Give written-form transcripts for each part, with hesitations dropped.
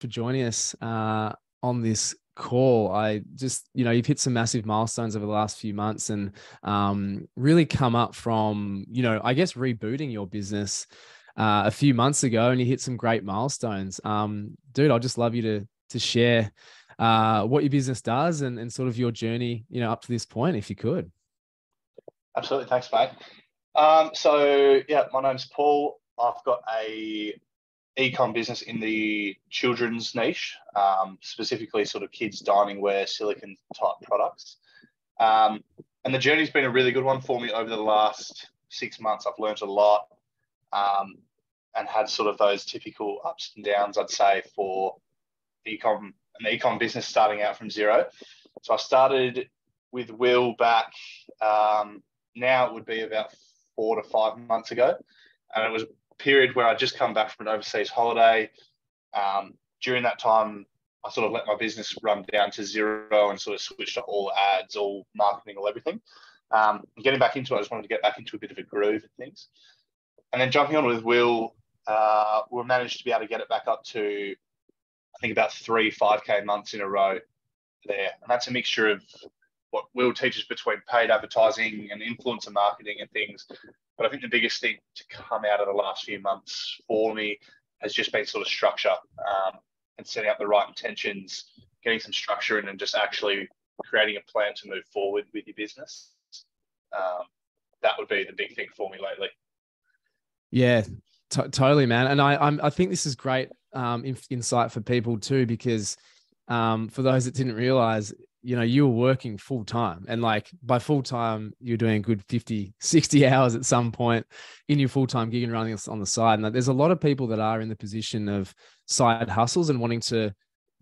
for joining us on this call. I just, you've hit some massive milestones over the last few months and really come up from, I guess rebooting your business a few months ago, and you hit some great milestones. Dude, I'd just love you to share what your business does and sort of your journey, up to this point, if you could. Absolutely. Thanks, mate. My name's Paul. I've got a ecom business in the children's niche, specifically sort of kids dining wear, silicone type products. And the journey's been a really good one for me over the last 6 months. I've learned a lot and had sort of those typical ups and downs, I'd say, for an ecom business starting out from zero. So I started with Will back, now it would be about 4 to 5 months ago. And it was a period where I'd just come back from an overseas holiday. During that time, I sort of let my business run down to zero and sort of switched to all ads, all marketing, all everything. Getting back into it, I just wanted to get back into a bit of a groove and things. And then jumping on with Will, we managed to be able to get it back up to, I think, about 3 5K months in a row there. And that's a mixture of what Will teaches between paid advertising and influencer marketing and things. But I think the biggest thing to come out of the last few months for me has just been sort of structure and setting up the right intentions, getting some structure in, and just actually creating a plan to move forward with your business. That would be the big thing for me lately. Yeah, totally, man. And I think this is great insight for people too, because for those that didn't realize, you were working full time, and like by full time, you're doing a good 50, 60 hours at some point in your full-time gig and running on the side. And there's a lot of people that are in the position of side hustles and wanting to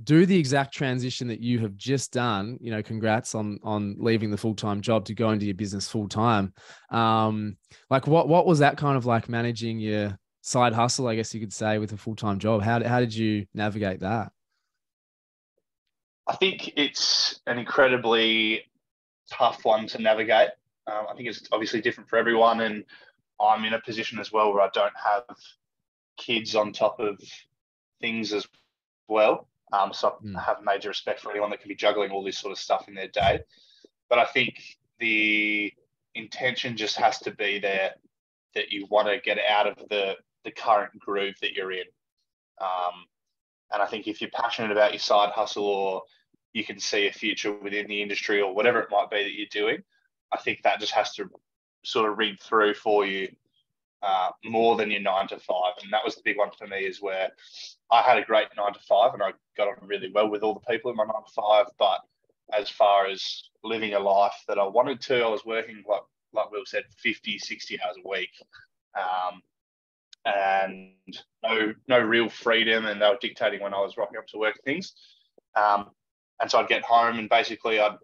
do the exact transition that you have just done. Congrats on leaving the full-time job to go into your business full-time. Like what was that kind of like, managing your side hustle, I guess you could say, with a full-time job? How did you navigate that? I think it's an incredibly tough one to navigate. I think it's obviously different for everyone, and I'm in a position as well where I don't have kids on top of things as well. So I have major respect for anyone that can be juggling all this sort of stuff in their day. But I think the intention just has to be there, that you want to get out of the current groove that you're in. And I think if you're passionate about your side hustle, or you can see a future within the industry, or whatever it might be that you're doing, I think that just has to sort of read through for you more than your 9 to 5. And that was the big one for me, is where I had a great 9 to 5 and I got on really well with all the people in my 9 to 5. But as far as living a life that I wanted to, I was working, like Will said, 50, 60 hours a week. And no real freedom, and they were dictating when I was rocking up to work things. And so I'd get home and basically I'd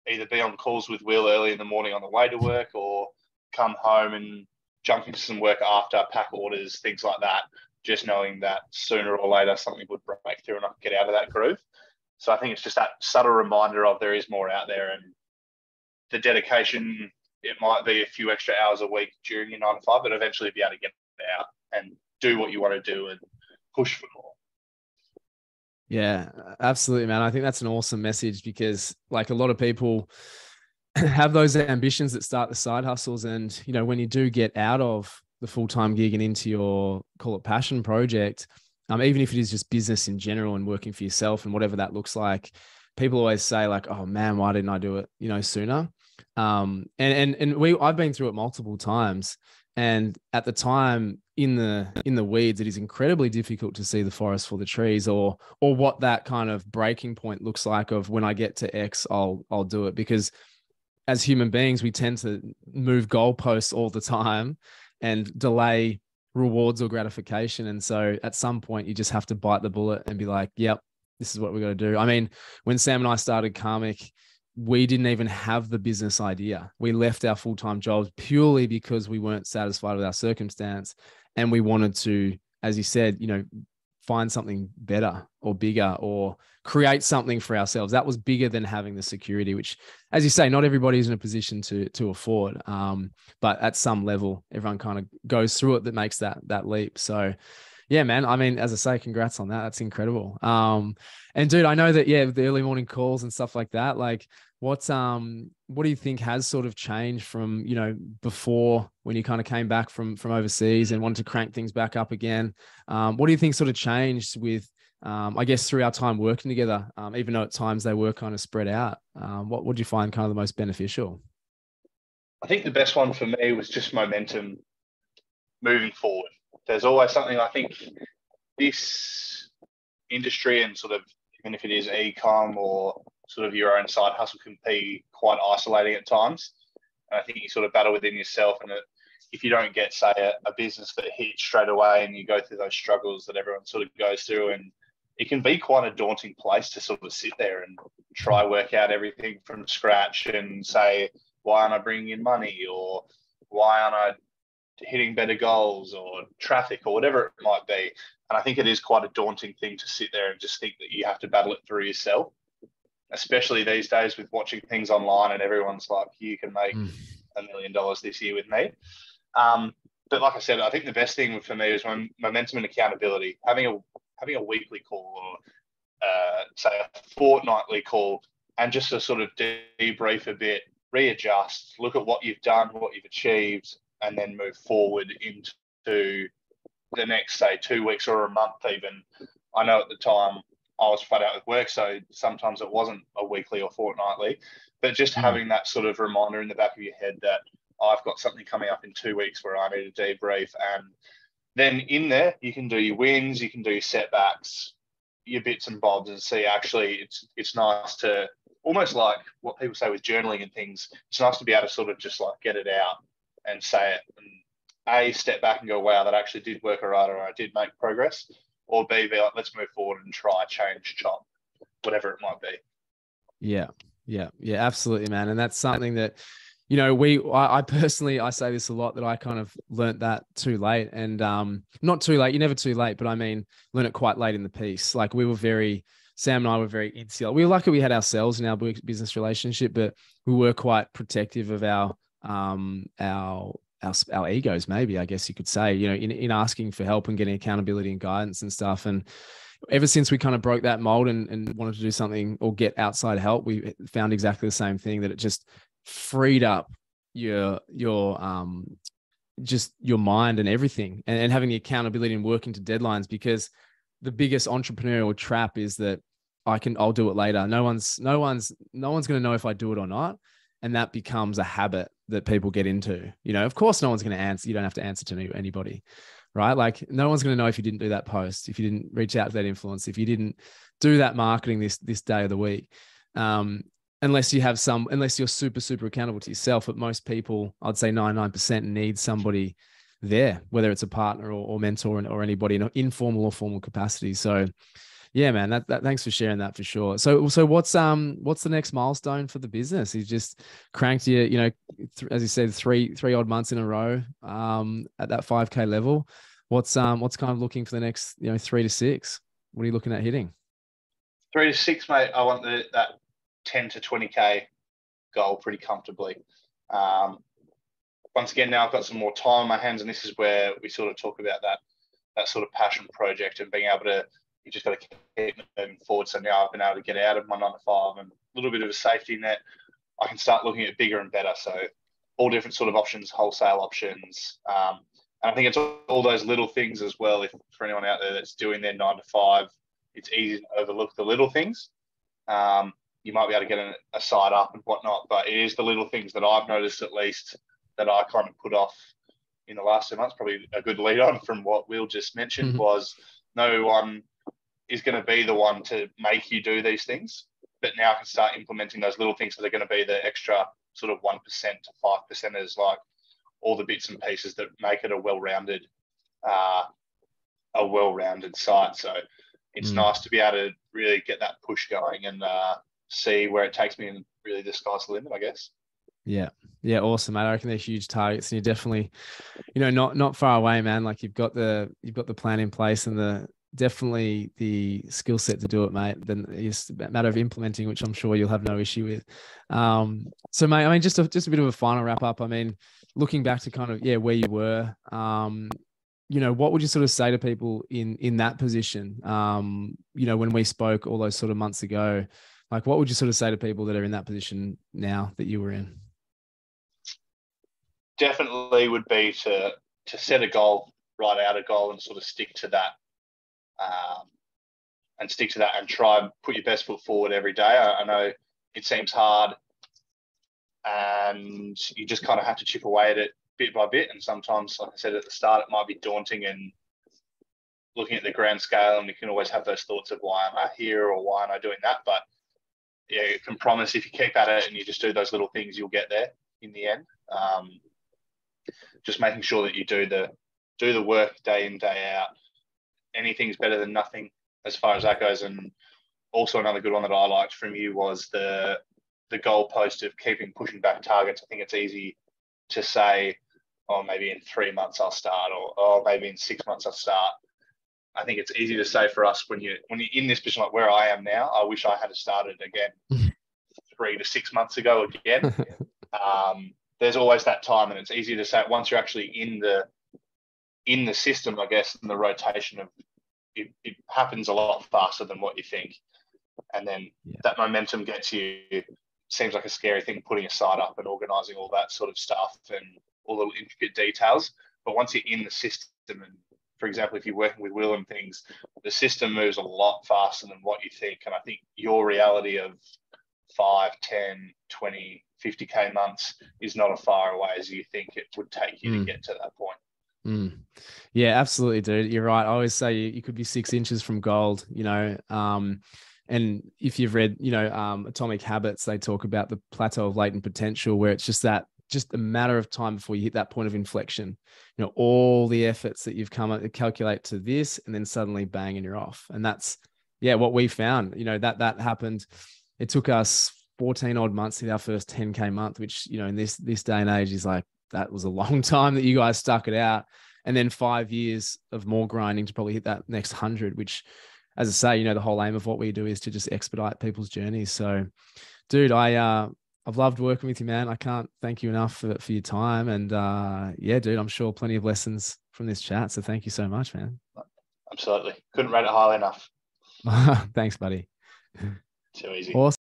either be on calls with Will early in the morning on the way to work, or come home and jump into some work after, pack orders, things like that, just knowing that sooner or later something would break through and I could get out of that groove. So I think it's just that subtle reminder of there is more out there, and the dedication, it might be a few extra hours a week during your 9 to 5, but eventually be able to get out and do what you want to do and push for more. Yeah, absolutely, man. I think that's an awesome message, because like a lot of people have those ambitions that start the side hustles. And, when you do get out of the full-time gig and into your, call it, passion project, even if it is just business in general and working for yourself and whatever that looks like, people always say like, oh man, why didn't I do it, sooner? I've been through it multiple times. And at the time, in the weeds, it is incredibly difficult to see the forest for the trees, or what that kind of breaking point looks like of, when I get to X, I'll do it. Because as human beings, we tend to move goalposts all the time and delay rewards or gratification. And so at some point, you just have to bite the bullet and be like, yep, this is what we're going to do. I mean, when Sam and I started Karmic, we didn't even have the business idea. We left our full-time jobs purely because we weren't satisfied with our circumstance. And we wanted to, as you said, find something better or bigger, or create something for ourselves that was bigger than having the security, which, as you say, not everybody's in a position to afford. But at some level, everyone kind of goes through it that makes that leap. So yeah, man, I mean, as I say, congrats on that. That's incredible. And dude, I know that, yeah, the early morning calls and stuff like that, like what do you think has sort of changed from, you know, before when you kind of came back from overseas and wanted to crank things back up again? What do you think sort of changed with, I guess, through our time working together, even though at times they were kind of spread out? What would you find kind of the most beneficial? I think the best one for me was just momentum moving forward. There's always something. I think this industry, and sort of, even if it is ecom or sort of your own side hustle, can be quite isolating at times. And I think you sort of battle within yourself. And if you don't get, say, a business that hits straight away, and you go through those struggles that everyone sort of goes through, and it can be quite a daunting place to sort of sit there and try work out everything from scratch and say, why aren't I bringing in money, or why aren't I hitting better goals, or traffic, or whatever it might be. And I think it is quite a daunting thing to sit there and just think that you have to battle it through yourself, especially these days with watching things online and everyone's like, you can make $1 million this year with me. But like I said, I think the best thing for me is when momentum and accountability, having a weekly call, or say a fortnightly call, and just to sort of debrief a bit, readjust, look at what you've done, what you've achieved, and then move forward into the next, say, 2 weeks or a month even. I know at the time I was flat out with work, so sometimes it wasn't a weekly or fortnightly, but just having that sort of reminder in the back of your head that I've got something coming up in 2 weeks where I need to debrief. And then in there, you can do your wins, you can do your setbacks, your bits and bobs, and see, actually, it's nice to, almost like what people say with journaling and things, it's nice to be able to sort of just like get it out and say it, and A, step back and go, wow, that actually did work all right, or I did make progress, or B, be like, let's move forward and try, change, chop, whatever it might be. Yeah, absolutely, man. And that's something that, you know, I personally, I say this a lot, that I kind of learnt that too late, and not too late, you're never too late, but I mean, learn it quite late in the piece. Like Sam and I were very insular. We were lucky we had ourselves in our business relationship, but we were quite protective of our egos, maybe, I guess you could say, you know, in asking for help and getting accountability and guidance and stuff. And ever since we kind of broke that mold and wanted to do something or get outside help, we found exactly the same thing, that it just freed up your just your mind and everything, and having the accountability and working to deadlines. Because the biggest entrepreneurial trap is that I'll do it later. No one's going to know if I do it or not. And that becomes a habit that people get into. You know, of course, no one's going to answer. You don't have to answer to anybody, right? Like, no one's going to know if you didn't do that post, if you didn't reach out to that influencer, if you didn't do that marketing this day of the week, unless you're super, super accountable to yourself. But most people, I'd say 99%, need somebody there, whether it's a partner or mentor or anybody in informal or formal capacity. So yeah, man, that thanks for sharing that, for sure. So what's the next milestone for the business? You just cranked as you said, three odd months in a row, at that 5K level. What's kind of looking for the next, 3 to 6? What are you looking at hitting? 3 to 6, mate. I want that 10 to 20K goal pretty comfortably. Once again, now I've got some more time on my hands, and this is where we sort of talk about that sort of passion project and being able to, you just got to keep moving forward. So now I've been able to get out of my 9 to 5 and a little bit of a safety net. I can start looking at bigger and better. So all different sort of options, wholesale options. And I think it's all those little things as well. If for anyone out there that's doing their 9 to 5, it's easy to overlook the little things. You might be able to get a side up and whatnot, but it is the little things that I've noticed, at least, that I kind of put off in the last 2 months. Probably a good lead on from what Will just mentioned was, no one is going to be the one to make you do these things, but now I can start implementing those little things that are going to be the extra sort of 1% to 5%ers, like all the bits and pieces that make it a well-rounded site. So it's nice to be able to really get that push going and see where it takes me, and really the sky's the limit, I guess. Yeah, awesome, mate. I reckon they're huge targets, and you're definitely, not far away, man. Like, you've got the plan in place and definitely the skill set to do it, mate. Then it's a matter of implementing, which I'm sure you'll have no issue with. So, mate, I mean, just a bit of a final wrap up. I mean, looking back to kind of, where you were, what would you sort of say to people in that position? When we spoke all those sort of months ago, like what would you sort of say to people that are in that position now that you were in? Definitely would be to set a goal, write out a goal, and sort of stick to that, and try and put your best foot forward every day. I know it seems hard, and you just kind of have to chip away at it bit by bit. And sometimes, like I said at the start, it might be daunting and looking at the grand scale, and we can always have those thoughts of why am I here or why am I doing that? But yeah, you can promise if you keep at it and you just do those little things, you'll get there in the end. Just making sure that you do the work day in, day out. Anything's better than nothing as far as that goes. And also another good one that I liked from you was the goalpost of pushing back targets. I think it's easy to say, oh, maybe in 3 months I'll start, or oh, maybe in 6 months I'll start. I think it's easy to say for us when you're in this position like where I am now. I wish I had started again 3 to 6 months ago again. There's always that time, and it's easy to say once you're actually in the system, I guess, and the rotation of it happens a lot faster than what you think. And then that momentum gets you. Seems like a scary thing, putting a site up and organising all that sort of stuff and all the intricate details. But once you're in the system, and for example, if you're working with Will and things, the system moves a lot faster than what you think. And I think your reality of 5, 10, 20, 50K months is not as far away as you think it would take you to get to that point. Yeah, absolutely, dude. You're right. I always say you could be 6 inches from gold, and if you've read, Atomic Habits, they talk about the plateau of latent potential, where it's just a matter of time before you hit that point of inflection. All the efforts that you've come to calculate to this, and then suddenly bang, and you're off. And that's, what we found, that happened. It took us 14 odd months to hit our first 10K month, which, in this day and age is like, that was a long time that you guys stuck it out. And then 5 years of more grinding to probably hit that next 100, which, as I say, the whole aim of what we do is to just expedite people's journeys. So, dude, I've loved working with you, man. I can't thank you enough for your time. And dude, I'm sure plenty of lessons from this chat. So thank you so much, man. Absolutely. Couldn't rate it highly enough. Thanks, buddy. Too easy. Awesome.